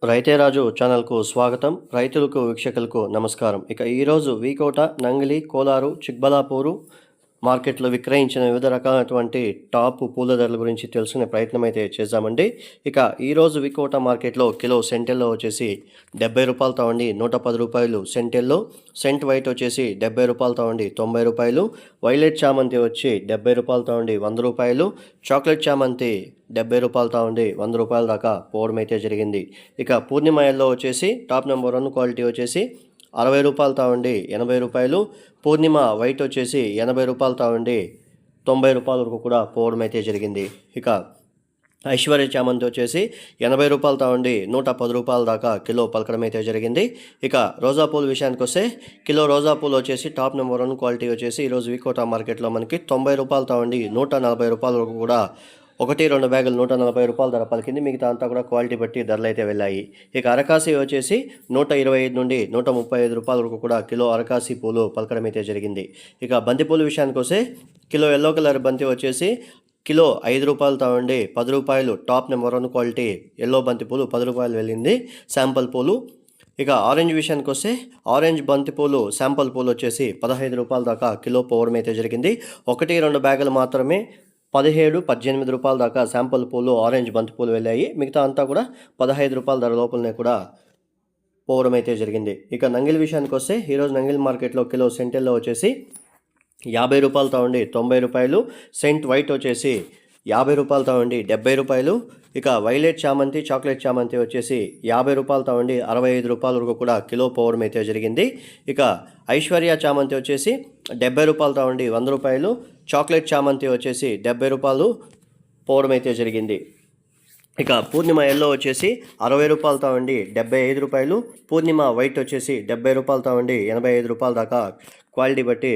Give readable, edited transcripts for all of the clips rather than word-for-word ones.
రైతే రాజు ఛానల్కు స్వాగతం. రైతులకు వీక్షకులకు నమస్కారం. ఇక ఈరోజు వీకోట, నంగిలి, కోలారు, చిక్బలాపూరు మార్కెట్లో విక్రయించిన వివిధ రకాలైనటువంటి టాప్ పూల ధరల గురించి తెలుసుకునే ప్రయత్నం అయితే చేద్దామండి. ఇక ఈరోజు వికోట మార్కెట్లో కిలో సెంటెల్లో వచ్చేసి 70 రూపాయలతో ఉండి 110 రూపాయలు సెంటెల్లో. సెంట్ వైట్ వచ్చేసి 70 రూపాయలతో ఉండి 90 రూపాయలు. వైలెట్ చామంతి వచ్చి 70 రూపాయలతో ఉండి 100 రూపాయలు. చాక్లెట్ చామంతి 70 రూపాయలతో ఉండి 100 రూపాయల దాకా పోవడం అయితే జరిగింది. ఇక పూర్ణిమ ఎల్లో వచ్చేసి టాప్ నెంబర్ 1 క్వాలిటీ వచ్చేసి 60 రూపాయలతో ఉండి 80 రూపాయలు. పూర్ణిమ వైట్ వచ్చేసి 80 రూపాయలతో ఉండి 90 రూపాయల వరకు కూడా పోవడం అయితే జరిగింది. ఇక ఐశ్వర్య చామంతి వచ్చేసి 80 రూపాయలతో ఉండి 110 రూపాయల దాకా కిలో పలకడం అయితే జరిగింది. ఇక రోజా పూల విషయానికి వస్తే కిలో రోజా పూలు వచ్చేసి టాప్ నెంబర్ 1 క్వాలిటీ వచ్చేసి ఈరోజు వికోట మార్కెట్లో మనకి 90 రూపాయలతో ఉండి 140 రూపాయల వరకు కూడా 1-2 బ్యాగులు 140 రూపాయల ధర పలికింది. మిగతా అంతా కూడా క్వాలిటీ బట్టి ధరలు అయితే వెళ్ళాయి. ఇక అరకాసి వచ్చేసి 125 నుండి 135 రూపాయల వరకు కూడా కిలో అరకాసి పూలు పలకడం అయితే జరిగింది. ఇక బంతిపూల విషయానికి వస్తే కిలో ఎల్లో కలర్ బంతి వచ్చేసి కిలో 5 రూపాయలతో ఉండి 10 రూపాయలు టాప్ నెంబర్ 1 క్వాలిటీ ఎల్లో బంతిపూలు 10 రూపాయలు వెళ్ళింది శాంపుల్ పూలు. ఇక ఆరెంజ్ విషయానికి వస్తే ఆరెంజ్ బంతిపూలు శాంపుల్ పూలు వచ్చేసి 15 రూపాయల దాకా కిలో పోవడం అయితే జరిగింది. 1-2 బ్యాగులు మాత్రమే 17-18 రూపాయల దాకా శాంపుల్ పూలు ఆరెంజ్ బంతిపూలు వెళ్ళాయి. మిగతా అంతా కూడా 15 రూపాయల ధర లోపలనే కూడా పోవడం అయితే జరిగింది. ఇక నంగిలి విషయానికి వస్తే ఈరోజు నంగిలి మార్కెట్లో కిలో సెంటెల్లో వచ్చేసి 50 రూపాయలతో ఉండి 90 రూపాయలు. సెంట్ వైట్ వచ్చేసి 50 రూపాయలతో ఉండి 70 రూపాయలు. ఇక వైలెట్ చామంతి, చాక్లెట్ చామంతి వచ్చేసి 50 రూపాయలతో ఉండి 65 రూపాయల వరకు కూడా కిలో పోవడం అయితే జరిగింది. ఇక ఐశ్వర్య చామంతి వచ్చేసి 70 రూపాయలతో ఉండి 100 రూపాయలు. చాక్లెట్ చామంతి వచ్చేసి 70 రూపాయలు పోవడం అయితే జరిగింది. ఇక పూర్ణిమ ఎల్లో వచ్చేసి 60 రూపాయలతో ఉండి 75 రూపాయలు. పూర్ణిమ వైట్ వచ్చేసి 70 రూపాయలతో ఉండి 85 రూపాయల దాకా క్వాలిటీ బట్టి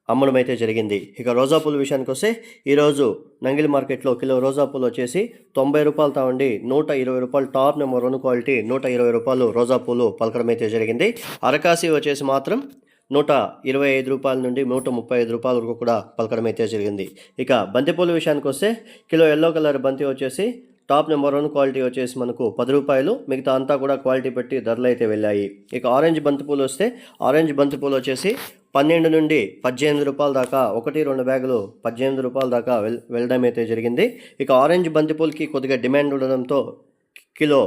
అమ్మడం అయితే జరిగింది. ఇక రోజా పూల విషయానికి వస్తే ఈరోజు నంగిలి మార్కెట్లో కిలో రోజా పూలు వచ్చేసి 90 రూపాయలతో ఉండి 120 రూపాయలు టాప్ నెంబర్ 1 క్వాలిటీ 120 రూపాయలు రోజా పూలు పలకడం అయితే జరిగింది. అరకాసి వచ్చేసి మాత్రం 125 రూపాయల నుండి 135 రూపాయల వరకు కూడా పలకడం అయితే జరిగింది. ఇక బంతిపూల విషయానికి వస్తే కిలో ఎల్లో కలర్ బంతి వచ్చేసి టాప్ నెంబర్ 1 క్వాలిటీ వచ్చేసి మనకు 10 రూపాయలు. మిగతా అంతా కూడా క్వాలిటీ పెట్టి ధరలు అయితే వెళ్ళాయి. ఇక ఆరెంజ్ బంతిపూలు వస్తే ఆరెంజ్ బంతిపూలు వచ్చేసి 12 నుండి 18 రూపాయల దాకా 1-2 బ్యాగులు 18 రూపాయల దాకా వెళ్ళడం అయితే జరిగింది. ఇక ఆరెంజ్ బంతిపూలకి కొద్దిగా డిమాండ్ ఉండడంతో కిలో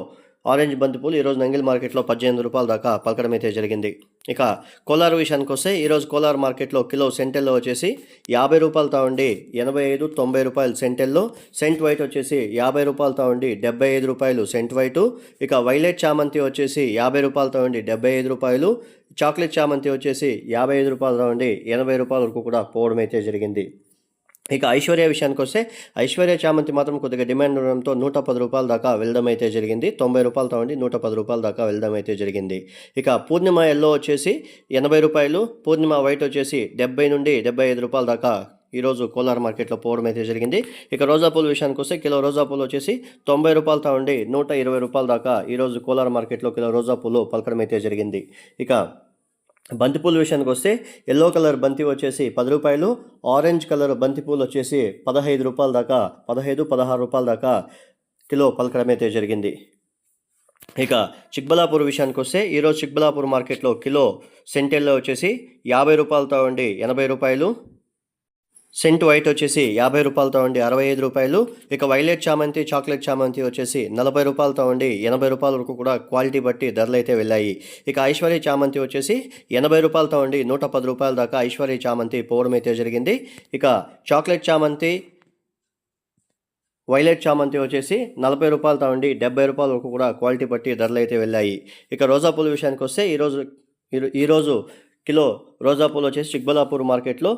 ఆరెంజ్ బంతిపూలు ఈరోజు నంగిలి మార్కెట్లో 18 రూపాయల దాకా పలకడం అయితే జరిగింది. ఇక కోలార్ విషయానికి వస్తే ఈరోజు కోలార్ మార్కెట్లో కిలో సెంటెల్లో వచ్చేసి 50 రూపాయలతో ఉండి 85-90 రూపాయలు సెంటెల్లో. సెంట్ వైట్ వచ్చేసి 50 రూపాయలతో ఉండి 75 రూపాయలు సెంట్ వైటు. ఇక వైలెట్ చామంతి వచ్చేసి 50 రూపాయలతో ఉండి 75 రూపాయలు. చాక్లెట్ చామంతి వచ్చేసి 55 రూపాయలతో ఉండి 80 రూపాయల వరకు కూడా పోవడం అయితే జరిగింది. ఇక ఐశ్వర్య విషయానికి వస్తే ఐశ్వర్య చామంతి మాత్రం కొద్దిగా డిమాండ్ ఉండడంతో 110 రూపాయల దాకా వెళ్ళడం అయితే జరిగింది. 90 రూపాయలతో ఉండి 110 రూపాయల దాకా వెళ్ళడం అయితే జరిగింది. ఇక పూర్ణిమ ఎల్లో వచ్చేసి 80 రూపాయలు. పూర్ణిమ వైట్ వచ్చేసి 70 నుండి 75 రూపాయల దాకా ఈరోజు కోలార్ మార్కెట్లో పోవడం అయితే జరిగింది. ఇక రోజా పూల విషయానికి వస్తే కిలో రోజా పూలు వచ్చేసి 90 రూపాయలతో ఉండి 120 రూపాయల దాకా ఈరోజు కోలార్ మార్కెట్లో కిలో రోజా పూలు పలకడం అయితే జరిగింది. ఇక బంతిపూల విషయానికి వస్తే ఎల్లో కలర్ బంతి వచ్చేసి 10 రూపాయలు. ఆరెంజ్ కలర్ బంతిపూలు వచ్చేసి 15 రూపాయల దాకా 15-16 రూపాయల దాకా కిలో పలకడం అయితే జరిగింది. ఇక చిక్బలాపూర్ విషయానికి వస్తే ఈరోజు చిక్బలాపూర్ మార్కెట్లో కిలో సెంటెల్లో వచ్చేసి 50 రూపాయలతో ఉండి 80 రూపాయలు. సెంట్ వైట్ వచ్చేసి 50 రూపాయలతో ఉండి 65 రూపాయలు. ఇక వైలెట్ చామంతి, చాక్లెట్ చామంతి వచ్చేసి 40 రూపాయలతో ఉండి 80 రూపాయల వరకు కూడా క్వాలిటీ బట్టి ధరలు అయితే వెళ్ళాయి. ఇక ఐశ్వర్య చామంతి వచ్చేసి 80 రూపాయలతో ఉండి 110 రూపాయల దాకా ఐశ్వర్య చామంతి పోవడం అయితే జరిగింది. ఇక చాక్లెట్ చామంతి, వైలెట్ చామంతి వచ్చేసి 40 రూపాయలతో ఉండి 70 రూపాయల వరకు కూడా క్వాలిటీ బట్టి ధరలు అయితే వెళ్ళాయి. ఇక రోజా పూల విషయానికి వస్తే ఈరోజు కిలో రోజా పూలు వచ్చేసి చిక్బలాపూర్ మార్కెట్లో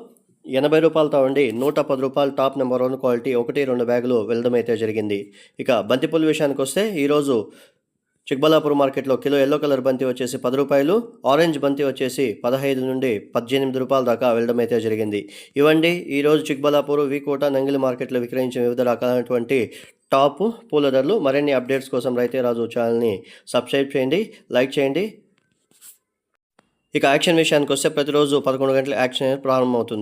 80 రూపాయలతో ఉండి 110 రూపాయలు టాప్ నెంబర్ 1 క్వాలిటీ 1-2 బ్యాగులు వెళ్ళడం అయితే జరిగింది. ఇక బంతిపూల విషయానికి వస్తే ఈరోజు చిక్బలాపూర్ మార్కెట్లో కిలో ఎల్లో కలర్ బంతి వచ్చేసి 10 రూపాయలు. ఆరెంజ్ బంతి వచ్చేసి 15 నుండి 18 రూపాయల దాకా వెళ్ళడం అయితే జరిగింది. ఇవండి ఈరోజు చిక్బలాపూర్, వికోట, నంగిలి మార్కెట్లో విక్రయించిన వివిధ రకాలైనటువంటి టాప్ పూల ధరలు. మరిన్ని అప్డేట్స్ కోసం రైతే రాజు ఛానల్ని సబ్స్క్రైబ్ చేయండి, లైక్ చేయండి. ఇక యాక్షన్ విషయానికి వస్తే ప్రతిరోజు 11 గంటల యాక్షన్ ప్రారంభమవుతుంది.